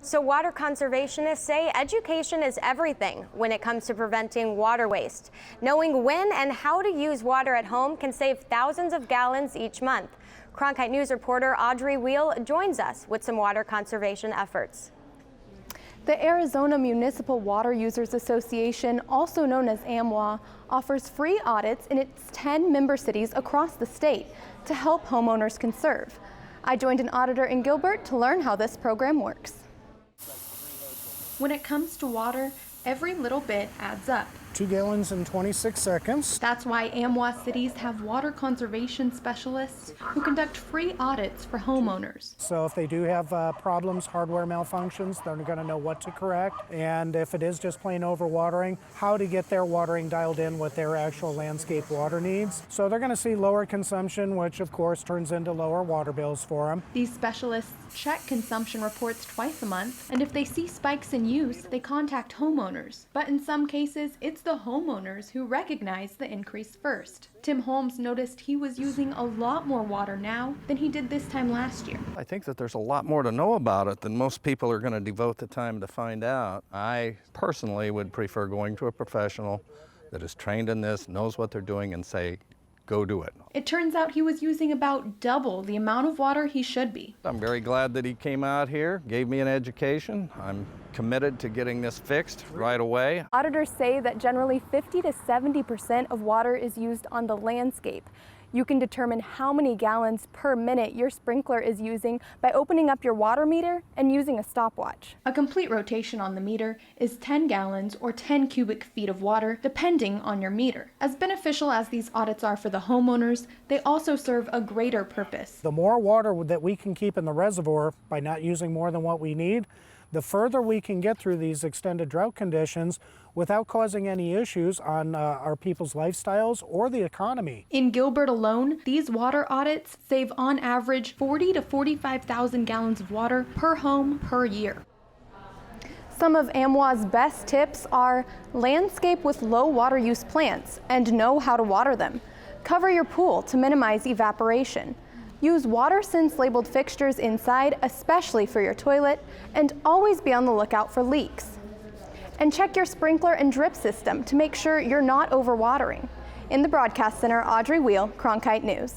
So water conservationists say education is everything when it comes to preventing water waste. Knowing when and how to use water at home can save thousands of gallons each month. Cronkite News reporter Audrey Wheel joins us with some water conservation efforts. The Arizona Municipal Water Users Association, also known as AMWA, offers free audits in its 10 member cities across the state to help homeowners conserve. I joined an auditor in Gilbert to learn how this program works. When it comes to water, every little bit adds up. 2 gallons in 26 seconds. That's why AMWA cities have water conservation specialists who conduct free audits for homeowners. So if they do have problems, hardware malfunctions, they're going to know what to correct. And if it is just plain overwatering, how to get their watering dialed in with their actual landscape water needs. So they're going to see lower consumption, which of course turns into lower water bills for them. These specialists check consumption reports twice a month, and if they see spikes in use, they contact homeowners. But in some cases, it's the homeowners who recognize the increase first. Tim Holmes noticed he was using a lot more water now than he did this time last year. I think that there's a lot more to know about it than most people are going to devote the time to find out. I personally would prefer going to a professional that is trained in this, knows what they're doing, and say, go do it. It turns out he was using about double the amount of water he should be. I'm very glad that he came out here, gave me an education. I'm committed to getting this fixed right away. Auditors say that generally 50 to 70% of water is used on the landscape. You can determine how many gallons per minute your sprinkler is using by opening up your water meter and using a stopwatch. A complete rotation on the meter is 10 gallons or 10 cubic feet of water, depending on your meter. As beneficial as these audits are for the homeowners, they also serve a greater purpose. The more water that we can keep in the reservoir by not using more than what we need, the further we can get through these extended drought conditions without causing any issues on our people's lifestyles or the economy. In Gilbert alone, these water audits save on average 40 to 45,000 gallons of water per home per year. Some of AMWA's best tips are landscape with low water use plants and know how to water them. Cover your pool to minimize evaporation. Use WaterSense labeled fixtures inside, especially for your toilet, and always be on the lookout for leaks. And check your sprinkler and drip system to make sure you're not overwatering. In the broadcast center, Audrey Wheel, Cronkite News.